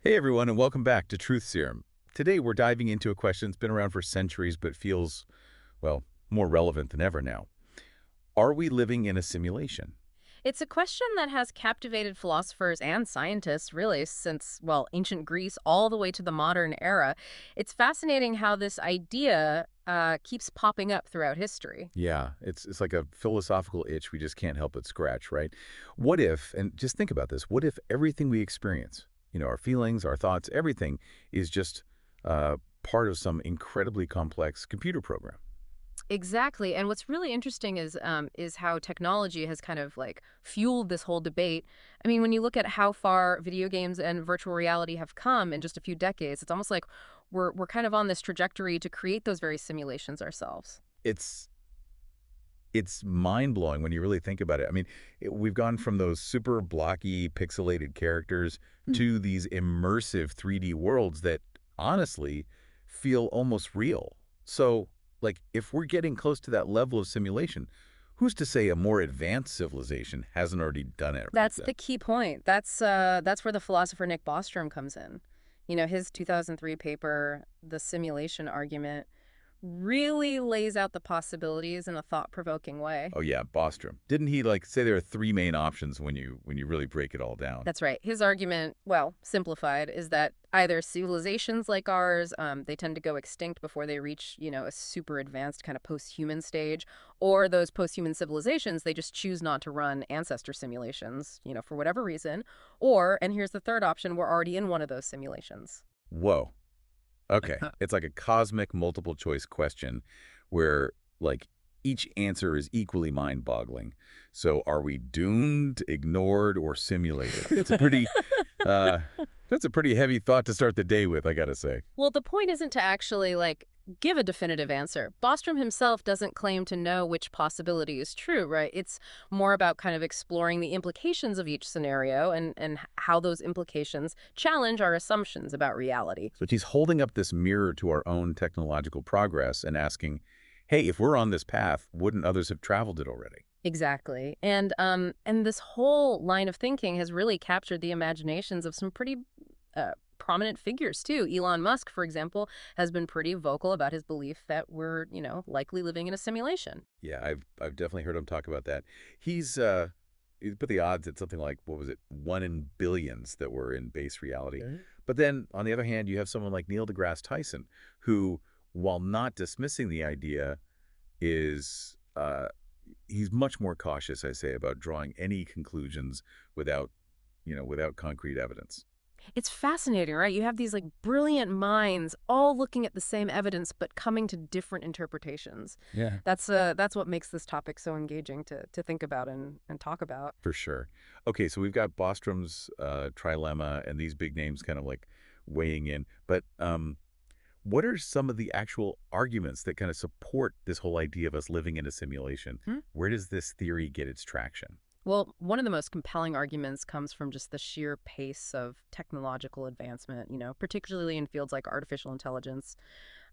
Hey everyone, and welcome back to Truth Serum. Today we're diving into a question that's been around for centuries but feels, well, more relevant than ever now. Are we living in a simulation? It's a question that has captivated philosophers and scientists, really, since, well, ancient Greece all the way to the modern era. It's fascinating how this idea keeps popping up throughout history. Yeah, it's like a philosophical itch we just can't help but scratch, right? What if, and just think about this, what if everything we experience, our feelings, our thoughts, everything is just uh, part of some incredibly complex computer program? Exactly. And what's really interesting is how technology has kind of like fueled this whole debate. I mean, when you look at how far video games and virtual reality have come in just a few decades, it's almost like we're kind of on this trajectory to create those very simulations ourselves. It's It's mind-blowing when you really think about it. I mean, we've gone from those super blocky, pixelated characters to these immersive 3D worlds that honestly feel almost real. So, like, if we're getting close to that level of simulation, who's to say a more advanced civilization hasn't already done it right That's then? the key point. That's where the philosopher Nick Bostrom comes in. You know, his 2003 paper, The Simulation Argument, really lays out the possibilities in a thought-provoking way. Oh yeah, Bostrom. Didn't he like say there are three main options when you really break it all down? That's right. His argument, well, simplified, is that either civilizations like ours, they tend to go extinct before they reach, a super advanced kind of post-human stage, or those post-human civilizations, they just choose not to run ancestor simulations, for whatever reason. Or, and here's the third option, we're already in one of those simulations. Whoa. Okay. It's like a cosmic multiple choice question where like each answer is equally mind-boggling. So are we doomed, ignored, or simulated? Uh that's a pretty heavy thought to start the day with, I gotta say. Well, the point isn't to actually, give a definitive answer. Bostrom himself doesn't claim to know which possibility is true, right? It's more about kind of exploring the implications of each scenario and how those implications challenge our assumptions about reality. So he's holding up this mirror to our own technological progress and asking, hey, if we're on this path, wouldn't others have traveled it already? Exactly. And this whole line of thinking has really captured the imaginations of some pretty prominent figures too. Elon Musk, for example, has been pretty vocal about his belief that we're, likely living in a simulation. Yeah, I've definitely heard him talk about that. He put the odds at something like, what was it, one in billions that were in base reality. Mhm. But then on the other hand, you have someone like Neil deGrasse Tyson, who, while not dismissing the idea, is he's much more cautious, I say, about drawing any conclusions without, without concrete evidence. It's fascinating, right? You have these brilliant minds all looking at the same evidence but coming to different interpretations. Yeah. That's what makes this topic so engaging to think about and talk about. For sure. Okay, so we've got Bostrom's trilemma and these big names kind of like weighing in. But what are some of the actual arguments that kind of support this whole idea of us living in a simulation? Hmm? Where does this theory get its traction? Well, one of the most compelling arguments comes from just the sheer pace of technological advancement, particularly in fields like artificial intelligence,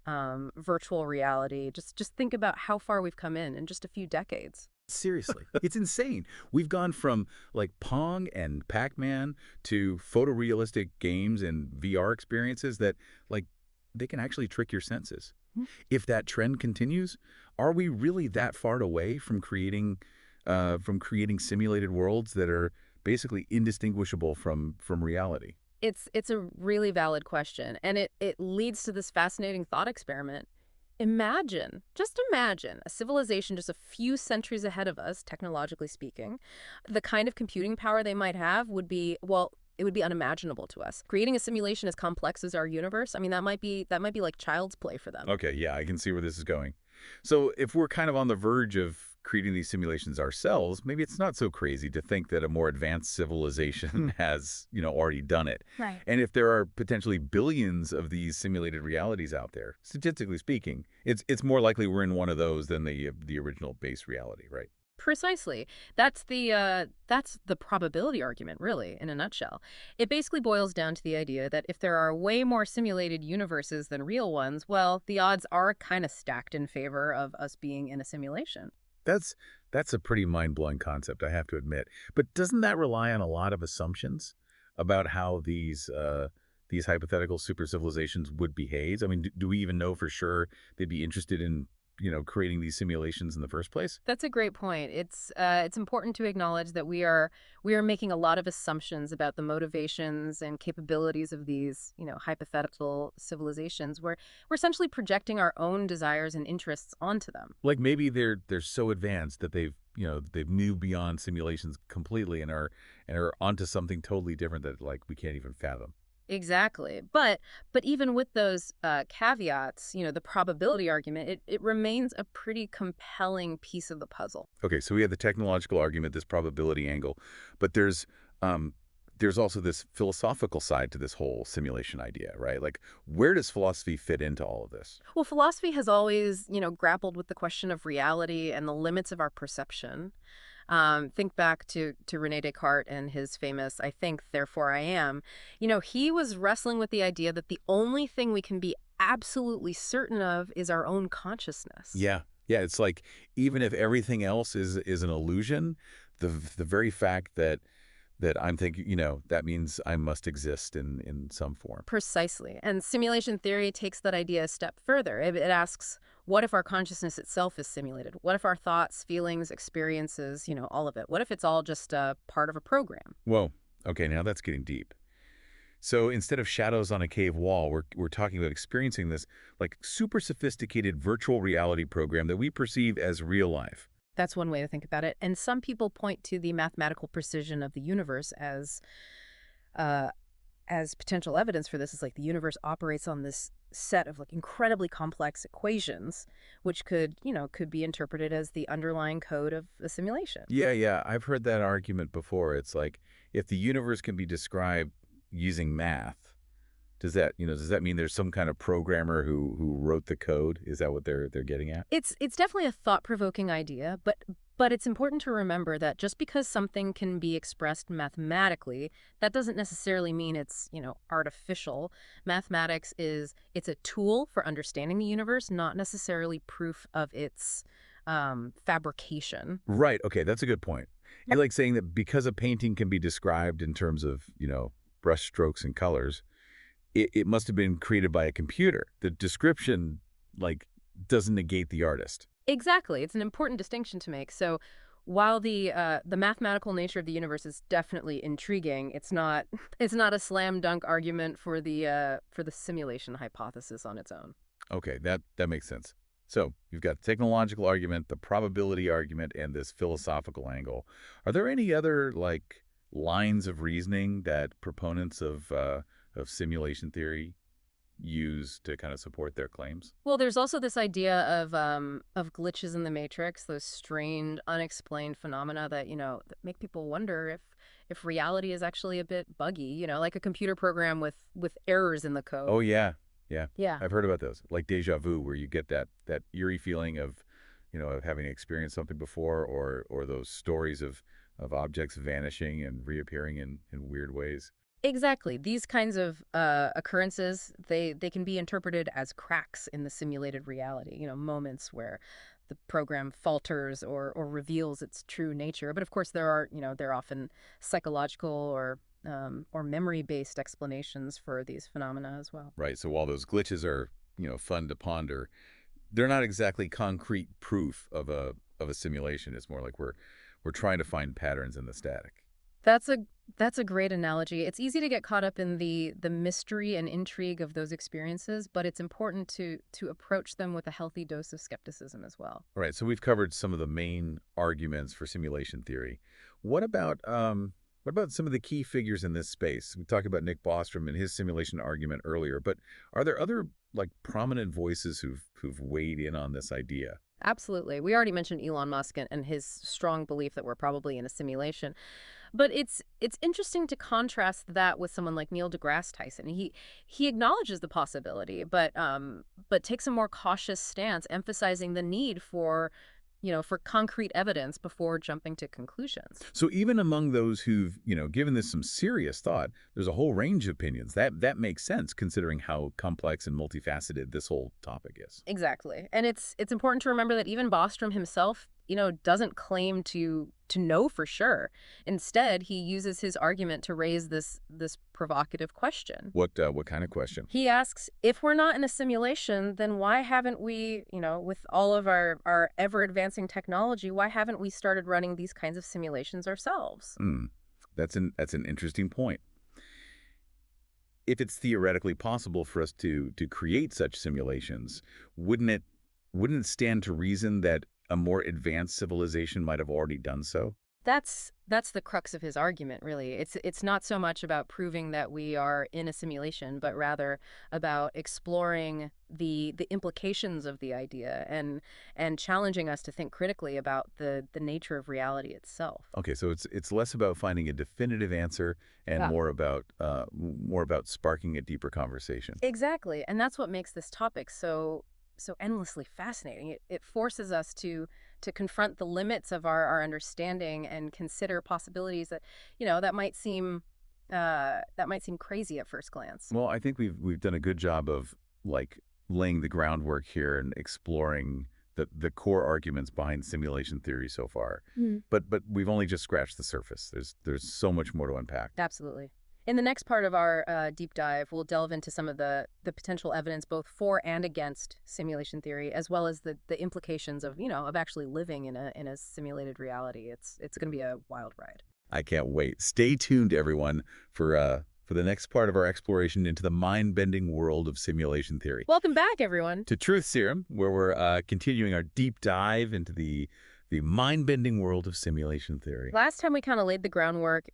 virtual reality. Just think about how far we've come in just a few decades. Seriously, it's insane. We've gone from like Pong and Pac-Man to photorealistic games and VR experiences that like they can actually trick your senses. If that trend continues, are we really that far away from creating simulated worlds that are basically indistinguishable from reality? It's a really valid question, and it leads to this fascinating thought experiment. Imagine, just imagine, a civilization just a few centuries ahead of us, technologically speaking. The kind of computing power they might have would be, well, it would be unimaginable to us. Creating a simulation as complex as our universe, I mean, that might be like child's play for them. Okay, yeah, I can see where this is going. So if we're kind of on the verge of creating these simulations ourselves, maybe it's not so crazy to think that a more advanced civilization has, already done it. Right. And if there are potentially billions of these simulated realities out there, statistically speaking, it's more likely we're in one of those than the original base reality, right? Precisely. That's the probability argument, really, in a nutshell. It basically boils down to the idea that if there are way more simulated universes than real ones, well, the odds are kind of stacked in favor of us being in a simulation. That's that's a pretty mind-blowing concept, I have to admit. But doesn't that rely on a lot of assumptions about how these these hypothetical super civilizations would behave? I mean, do we even know for sure they'd be interested in, creating these simulations in the first place? That's a great point. It's important to acknowledge that we are making a lot of assumptions about the motivations and capabilities of these, hypothetical civilizations. We're essentially projecting our own desires and interests onto them. Like maybe they're so advanced that they've moved beyond simulations completely and are onto something totally different that like we can't even fathom. Exactly. But even with those caveats, the probability argument, it remains a pretty compelling piece of the puzzle. Okay, so we have the technological argument, this probability angle, but there's also this philosophical side to this whole simulation idea, right? Like, where does philosophy fit into all of this? Well, philosophy has always, grappled with the question of reality and the limits of our perception. Think back to Rene Descartes and his famous "I think, therefore I am." He was wrestling with the idea that the only thing we can be absolutely certain of is our own consciousness. Yeah, yeah. It's like even if everything else is an illusion, the very fact that I'm thinking, that means I must exist in some form. Precisely. And simulation theory takes that idea a step further. It asks, what if our consciousness itself is simulated? What if our thoughts, feelings, experiences, all of it? What if it's all just a part of a program? Whoa. Okay, now that's getting deep. So instead of shadows on a cave wall, we're talking about experiencing this like super sophisticated virtual reality program that we perceive as real life. That's one way to think about it. And some people point to the mathematical precision of the universe uh, as potential evidence for this. Is like the universe operates on this set of like incredibly complex equations, which could be interpreted as the underlying code of a simulation. Yeah, yeah, I've heard that argument before. It's like if the universe can be described using math, does that mean there's some kind of programmer who wrote the code? Is that what they're getting at? It's definitely a thought-provoking idea, but it's important to remember that just because something can be expressed mathematically, that doesn't necessarily mean it's, artificial. Mathematics it's a tool for understanding the universe, not necessarily proof of its fabrication. Right. Okay, that's a good point. You're like saying that because a painting can be described in terms of, brush strokes and colors, it must have been created by a computer. The description, like, doesn't negate the artist. Exactly. It's an important distinction to make. So while the mathematical nature of the universe is definitely intriguing, it's not it's not a slam dunk argument for the simulation hypothesis on its own. Okay, that makes sense. So you've got the technological argument, the probability argument, and this philosophical angle. Are there any other like lines of reasoning that proponents of simulation theory use to kind of support their claims? Well, there's also this idea of glitches in the matrix, those strange, unexplained phenomena that that make people wonder if reality is actually a bit buggy. Like a computer program with errors in the code. Oh yeah, yeah. Yeah. I've heard about those, like deja vu, where you get that eerie feeling of, of having experienced something before, or those stories of objects vanishing and reappearing in weird ways. Exactly. These kinds of occurrences, they can be interpreted as cracks in the simulated reality, moments where the program falters or reveals its true nature. But of course, they're often psychological or memory-based explanations for these phenomena as well. Right. So while those glitches are, fun to ponder, they're not exactly concrete proof of a simulation. It's more like we're trying to find patterns in the static. That's a great analogy. It's easy to get caught up in the mystery and intrigue of those experiences, but it's important to approach them with a healthy dose of skepticism as well. All right. So we've covered some of the main arguments for simulation theory. What about some of the key figures in this space? We talked about Nick Bostrom and his simulation argument earlier, but are there other like prominent voices who've weighed in on this idea? Absolutely. We already mentioned Elon Musk and his strong belief that we're probably in a simulation. But it's interesting to contrast that with someone like Neil deGrasse Tyson. He acknowledges the possibility, but takes a more cautious stance, emphasizing the need for concrete evidence before jumping to conclusions. So even among those who've, given this some serious thought, there's a whole range of opinions. That makes sense considering how complex and multifaceted this whole topic is. Exactly. And it's important to remember that even Bostrom himself, doesn't claim to know for sure. Instead, he uses his argument to raise this provocative question. What kind of question? He asks, if we're not in a simulation, then why haven't we, with all of our ever-advancing technology, why haven't we started running these kinds of simulations ourselves? That's an interesting point. If it's theoretically possible for us to create such simulations, wouldn't it stand to reason that a more advanced civilization might have already done so? That's the crux of his argument, really. It's not so much about proving that we are in a simulation, but rather about exploring the implications of the idea and challenging us to think critically about the nature of reality itself. Okay, so it's less about finding a definitive answer and Yeah. more about sparking a deeper conversation. Exactly, and that's what makes this topic so endlessly fascinating. It forces us to confront the limits of our understanding and consider possibilities that that might seem crazy at first glance. Well, I think we've done a good job of like laying the groundwork here and exploring the core arguments behind simulation theory so far. But we've only just scratched the surface. There's so much more to unpack. Absolutely. In the next part of our deep dive, we'll delve into some of the potential evidence both for and against simulation theory, as well as the implications of actually living in a simulated reality. It's going to be a wild ride. I can't wait. Stay tuned, everyone, for the next part of our exploration into the mind-bending world of simulation theory. Welcome back, everyone. To Truth Serum, where we're continuing our deep dive into the mind-bending world of simulation theory. Last time we kind of laid the groundwork,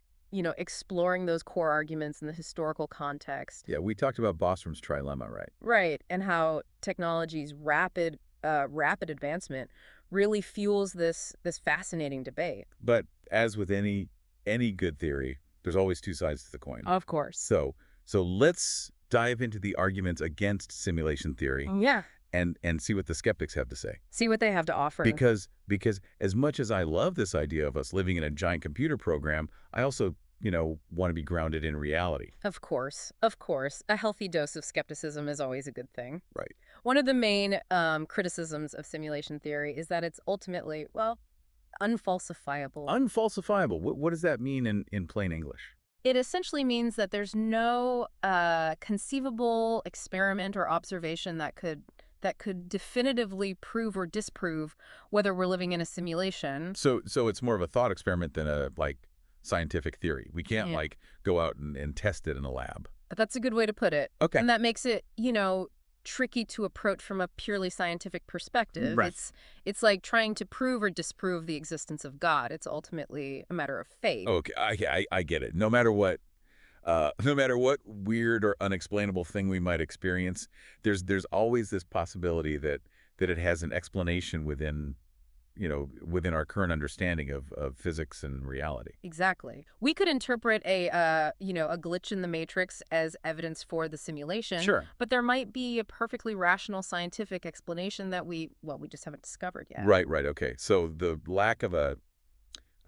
exploring those core arguments in the historical context. Yeah, we talked about Bostrom's trilemma, right? Right, and how technology's rapid advancement really fuels this fascinating debate. But as with any good theory, there's always two sides to the coin. Of course. So let's dive into the arguments against simulation theory. Yeah. And see what the skeptics have to say. See what they have to offer. Because as much as I love this idea of us living in a giant computer program, I also, want to be grounded in reality. Of course. A healthy dose of skepticism is always a good thing. Right. One of the main criticisms of simulation theory is that it's ultimately, unfalsifiable. Unfalsifiable. What does that mean in plain English? It essentially means that there's no conceivable experiment or observation that could definitively prove or disprove whether we're living in a simulation. So it's more of a thought experiment than a scientific theory. We can't go out and test it in a lab. But that's a good way to put it. Okay. And that makes it, tricky to approach from a purely scientific perspective. Right. It's like trying to prove or disprove the existence of God. It's ultimately a matter of faith. Okay, I get it. No matter what weird or unexplainable thing we might experience, there's always this possibility that it has an explanation within our current understanding of physics and reality. Exactly. We could interpret a glitch in the matrix as evidence for the simulation. Sure. But there might be a perfectly rational scientific explanation that we just haven't discovered yet. Right. Okay. So the lack of a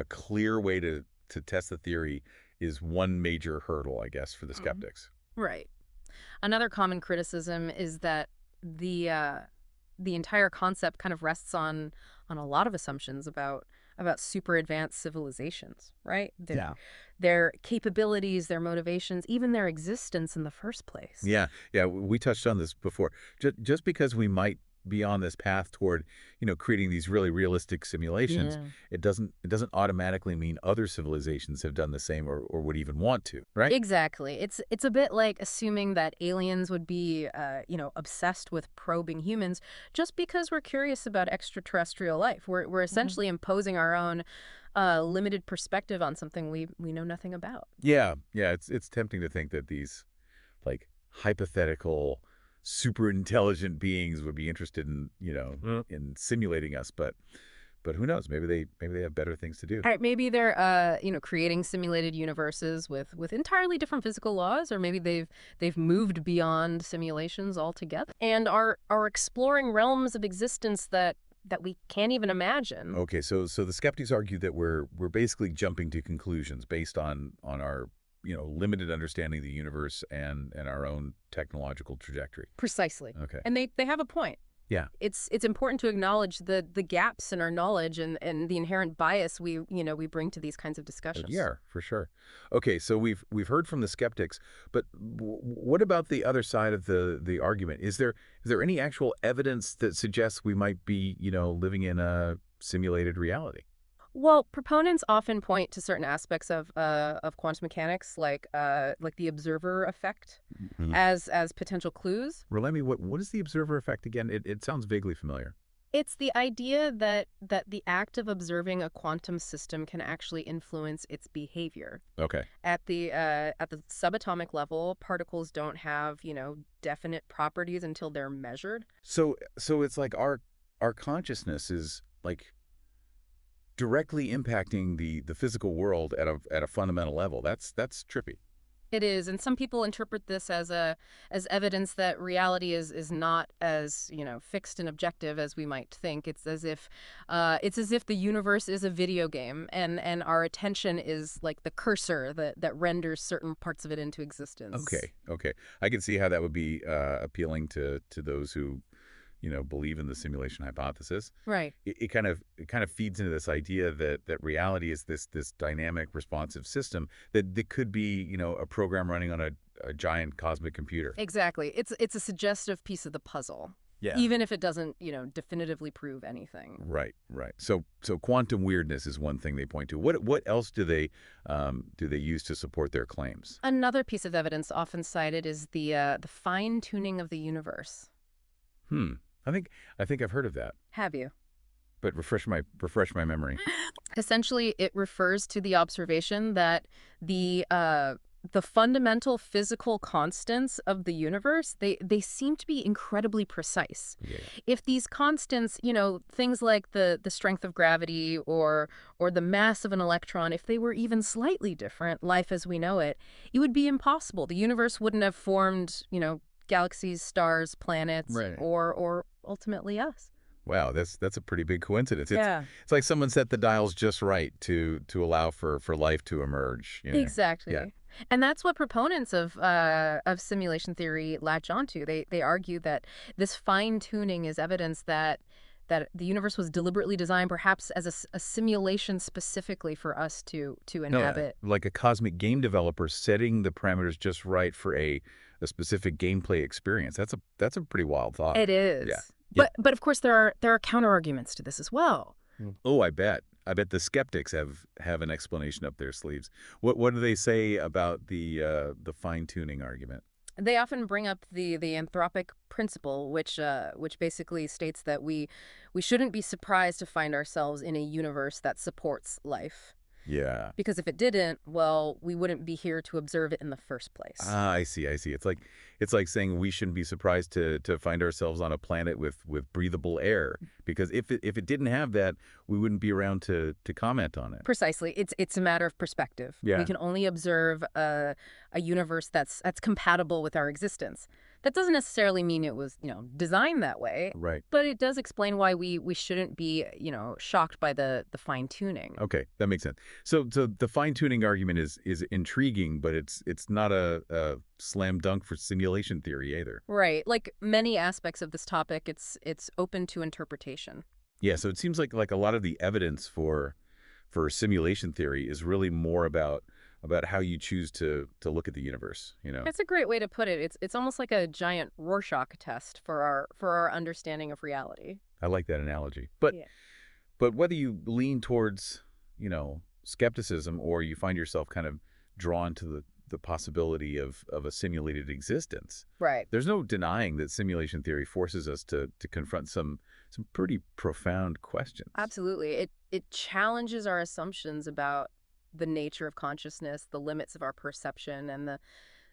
clear way to test the theory is one major hurdle, I guess, for the skeptics. Right. Another common criticism is that the entire concept kind of rests on a lot of assumptions about super advanced civilizations, right? Their capabilities, their motivations, even their existence in the first place. Yeah. We touched on this before. Just because we might be on this path toward, creating these really realistic simulations, it doesn't automatically mean other civilizations have done the same or would even want to, right? Exactly. It's a bit like assuming that aliens would be, obsessed with probing humans just because we're curious about extraterrestrial life. We're essentially imposing our own limited perspective on something we know nothing about. Yeah. It's tempting to think that these, hypothetical super intelligent beings would be interested in in simulating us, but who knows, maybe they have better things to do. All right, maybe they're creating simulated universes with entirely different physical laws, or maybe they've moved beyond simulations altogether and are exploring realms of existence that we can't even imagine. Okay, so the skeptics argue that we're basically jumping to conclusions based on our limited understanding of the universe and our own technological trajectory. Precisely. Okay. And they have a point. Yeah. It's important to acknowledge the gaps in our knowledge and the inherent bias we bring to these kinds of discussions. Yeah, for sure. Okay, so we've heard from the skeptics, but what about the other side of the argument? Is there any actual evidence that suggests we might be, living in a simulated reality? Well, proponents often point to certain aspects of quantum mechanics, like the observer effect, Mhm. as potential clues. Remind me, what is the observer effect again? It sounds vaguely familiar. It's the idea that the act of observing a quantum system can actually influence its behavior. Okay. At the subatomic level, particles don't have, definite properties until they're measured. So it's like our consciousness is like directly impacting the physical world at a fundamental level. That's trippy. It is, and some people interpret this as evidence that reality is not as, fixed and objective as we might think. It's as if the universe is a video game, and our attention is like the cursor that renders certain parts of it into existence. Okay. I can see how that would be appealing to those who believe in the simulation hypothesis. Right. It kind of feeds into this idea that reality is this dynamic, responsive system that could be a program running on a giant cosmic computer. Exactly. It's a suggestive piece of the puzzle, Yeah. even if it doesn't, definitively prove anything. Right. So quantum weirdness is one thing they point to. What else do they use to support their claims? Another piece of evidence often cited is the fine tuning of the universe. Hmm. I think I've heard of that, Have you? but refresh my memory. Essentially, it refers to the observation that the fundamental physical constants of the universe, they seem to be incredibly precise. Yeah. If these constants, things like the strength of gravity or the mass of an electron, if they were even slightly different, life as we know it, it would be impossible. The universe wouldn't have formed, galaxies, stars, planets, Right. or ultimately us. Wow, that's a pretty big coincidence. It's Yeah. it's like someone set the dials just right to allow for life to emerge. Exactly. Yeah. And that's what proponents of simulation theory latch onto. They argue that this fine tuning is evidence that the universe was deliberately designed, perhaps as a simulation specifically for us to No, inhabit. like a cosmic game developer setting the parameters just right for a specific gameplay experience. That's a pretty wild thought. It is. Yeah. But of course there are counter arguments to this as well. Oh, I bet. I bet the skeptics have an explanation up their sleeves. What do they say about the fine tuning argument? They often bring up the anthropic principle, which basically states that we shouldn't be surprised to find ourselves in a universe that supports life. Yeah. Because if it didn't, well, we wouldn't be here to observe it in the first place. Ah, I see. It's like saying we shouldn't be surprised to find ourselves on a planet with breathable air, because if it didn't have that, we wouldn't be around to comment on it. Precisely. It's a matter of perspective. Yeah. We can only observe a universe that's compatible with our existence. That doesn't necessarily mean it was, designed that way, Right. but it does explain why we shouldn't be, shocked by the fine tuning. Okay, that makes sense. So the fine tuning argument is intriguing, but it's not a slam dunk for simulation theory either. Right. Like many aspects of this topic, it's open to interpretation. Yeah. So it seems like a lot of the evidence for simulation theory is really more about how you choose to look at the universe. That's a great way to put it. It's almost like a giant Rorschach test for our understanding of reality. I like that analogy. But Yeah. but whether you lean towards skepticism or you find yourself kind of drawn to the possibility of a simulated existence, Right. there's no denying that simulation theory forces us to confront some pretty profound questions. Absolutely. It challenges our assumptions about the nature of consciousness, the limits of our perception, and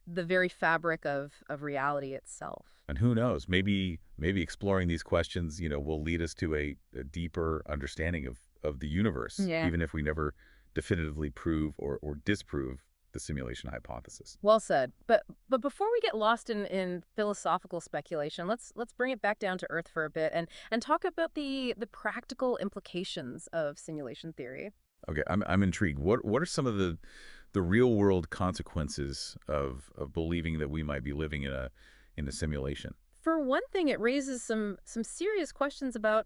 the very fabric of reality itself. And who knows, maybe exploring these questions, will lead us to a deeper understanding of the universe, Yeah. even if we never definitively prove or disprove the simulation hypothesis. Well said. But before we get lost in philosophical speculation, let's bring it back down to earth for a bit and talk about the practical implications of simulation theory. Okay, I'm intrigued. What are some of the real world consequences of believing that we might be living in a simulation? For one thing, it raises some serious questions about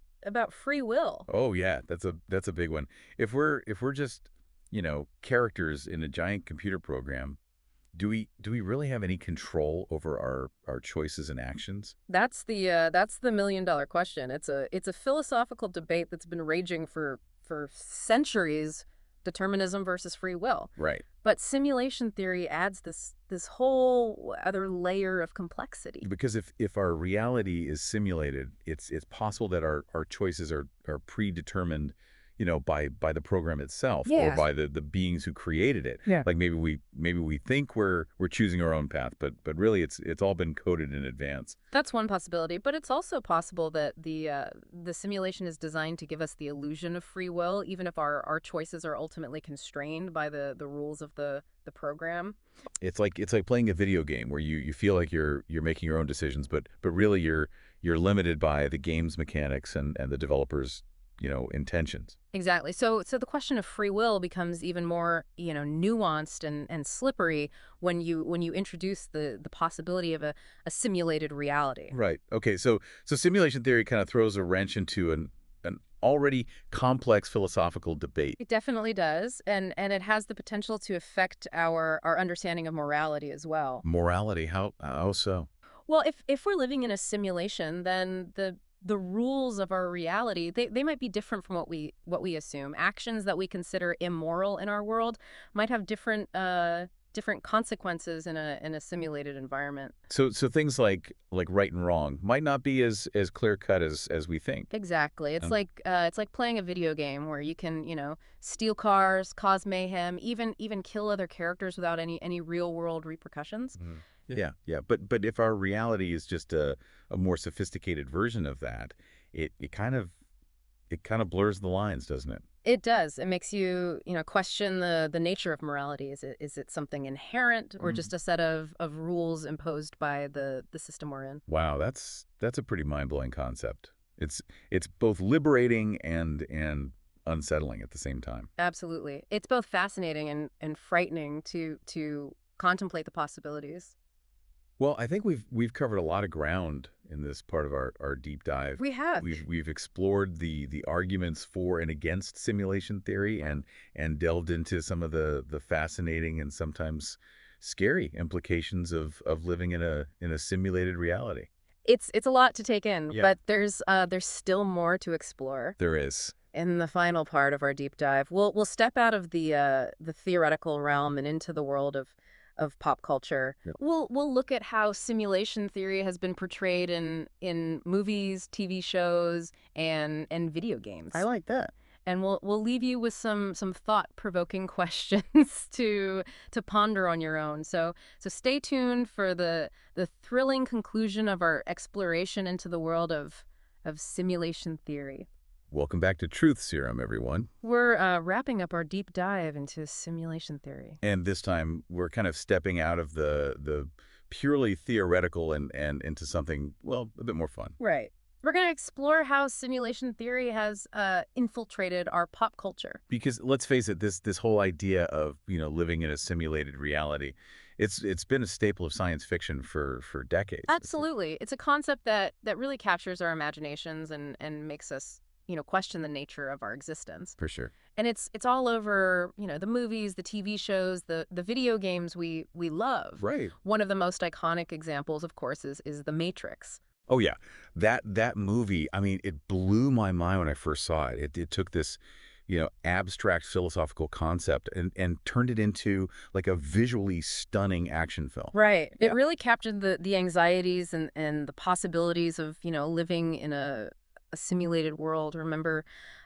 free will. Oh yeah, that's a big one. If we're just, characters in a giant computer program, do we really have any control over our choices and actions? That's the $1 million question. It's a philosophical debate that's been raging for centuries, determinism versus free will. Right. But simulation theory adds this whole other layer of complexity. Because if our reality is simulated, it's possible that our choices are predetermined, by the program itself or Yeah. by the beings who created it. Yeah. Like maybe we think we're choosing our own path, but really it's all been coded in advance. That's one possibility, but it's also possible that the simulation is designed to give us the illusion of free will, even if our choices are ultimately constrained by the rules of the program. It's like playing a video game where you feel like you're making your own decisions, but really you're limited by the game's mechanics and the developers' intentions. Exactly. So the question of free will becomes even more, nuanced and slippery when you introduce the possibility of a simulated reality. Right. Okay. So simulation theory kind of throws a wrench into an already complex philosophical debate. It definitely does, and it has the potential to affect our understanding of morality as well. Morality, how so? Well, if we're living in a simulation, then the rules of our reality, they might be different from what we assume. Actions that we consider immoral in our world might have different consequences in a simulated environment. So things like right and wrong might not be as clear cut as we think. Exactly. It's Um, like playing a video game where you can, steal cars, cause mayhem, even kill other characters without any real world repercussions. Mhm. Yeah. But if our reality is just a more sophisticated version of that, it kind of blurs the lines, doesn't it? It does. It makes you, question the nature of morality. Is it something inherent or just a set of rules imposed by the system we're in? Wow, that's a pretty mind-blowing concept. It's both liberating and unsettling at the same time. Absolutely. It's both fascinating and frightening to contemplate the possibilities. Well, I think we've covered a lot of ground in this part of our deep dive. We have. We've explored the arguments for and against simulation theory and delved into some of the fascinating and sometimes scary implications of living in a simulated reality. It's a lot to take in, Yeah. but there's still more to explore. There is. In the final part of our deep dive, we'll step out of the theoretical realm and into the world of pop culture. Yep. We'll look at how simulation theory has been portrayed in movies, TV shows, and video games. I like that. And we'll leave you with some thought-provoking questions to ponder on your own. So stay tuned for the thrilling conclusion of our exploration into the world of simulation theory. Welcome back to Truth Serum, everyone. We're wrapping up our deep dive into simulation theory. And this time we're kind of stepping out of the purely theoretical and into something, well, a bit more fun. Right. We're going to explore how simulation theory has infiltrated our pop culture. Because let's face it, this whole idea of, living in a simulated reality, it's been a staple of science fiction for decades. Absolutely. It's a concept that really captures our imaginations and makes us, question the nature of our existence. For sure. And it's all over, the movies, the TV shows, the video games we love. Right. One of the most iconic examples, of course, is The Matrix. Oh yeah, that movie. I mean, it blew my mind when I first saw it. It took this, abstract philosophical concept and turned it into like a visually stunning action film. Right. Yeah. It really captured the anxieties and the possibilities of, living in a simulated world. Remember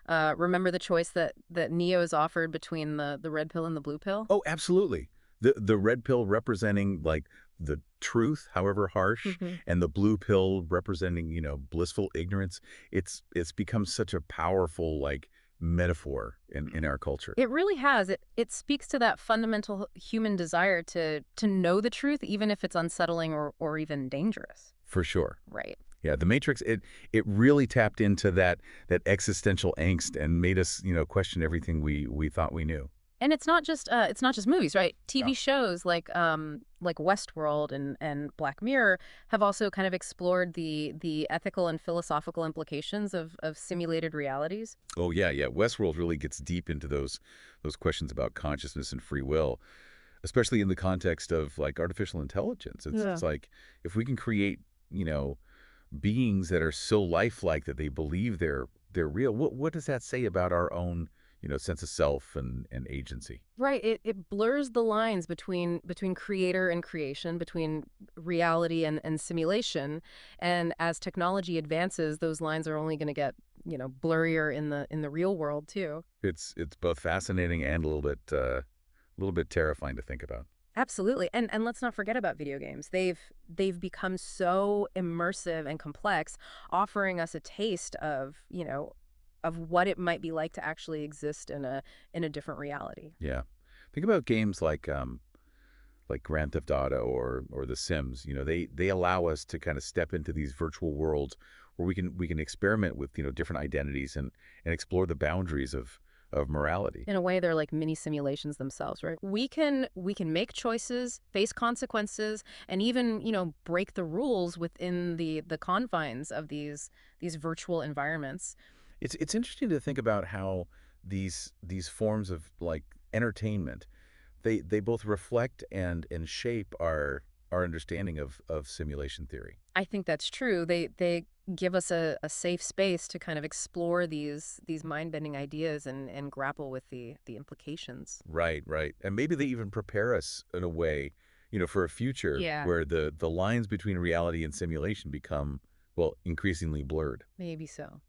the choice that Neo is offered between the red pill and the blue pill? Oh, absolutely. The red pill representing like the truth, however harsh, Mhm. and the blue pill representing, blissful ignorance. It's become such a powerful like metaphor in our culture. It really has. It speaks to that fundamental human desire to know the truth, even if it's unsettling or even dangerous. For sure. Right. Yeah, The Matrix, it really tapped into that existential angst and made us, question everything we thought we knew. And it's not just movies, right? No. TV shows like Westworld and Black Mirror have also kind of explored the ethical and philosophical implications of simulated realities. Oh, yeah, yeah. Westworld really gets deep into those questions about consciousness and free will, especially in the context of like artificial intelligence. It's Yeah. like if we can create, you know, beings that are so lifelike that they believe they're real, what does that say about our own, sense of self and agency? Right. It blurs the lines between creator and creation, between reality and simulation. And as technology advances, those lines are only going to get, blurrier in the real world too. It's both fascinating and a little bit terrifying to think about. Absolutely. And let's not forget about video games. They've become so immersive and complex, offering us a taste of what it might be like to actually exist in a different reality. Yeah. Think about games like Grand Theft Auto or The Sims. They allow us to kind of step into these virtual worlds where we can experiment with, different identities and explore the boundaries of morality. In a way, they're like mini simulations themselves, right? We can make choices, face consequences, and even, break the rules within the confines of these virtual environments. It's interesting to think about how these forms of like entertainment, they both reflect and shape our understanding of simulation theory. I think that's true. They give us a safe space to kind of explore these mind-bending ideas and grapple with the implications. Right, right. And maybe they even prepare us in a way, for a future Yeah, where the lines between reality and simulation become, well, increasingly blurred. maybe so.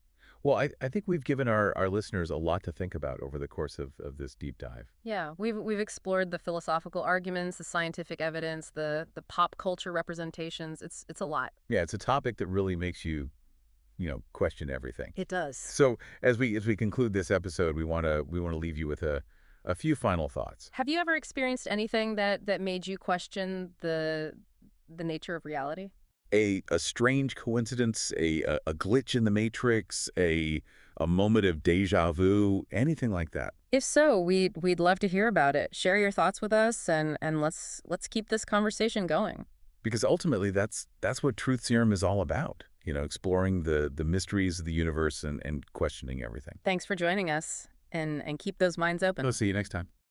Well, I think we've given our listeners a lot to think about over the course of this deep dive. Yeah, we've explored the philosophical arguments, the scientific evidence, the pop culture representations. It's a lot. Yeah, it's a topic that really makes you, question everything. It does. So as we conclude this episode, we want to leave you with a few final thoughts. Have you ever experienced anything that made you question the nature of reality? A strange coincidence, a glitch in the matrix, a moment of deja vu, anything like that. If so, we'd love to hear about it. Share your thoughts with us and let's keep this conversation going. Because ultimately that's what Truth Serum is all about. Exploring the mysteries of the universe and questioning everything. Thanks for joining us and keep those minds So open. see you next time.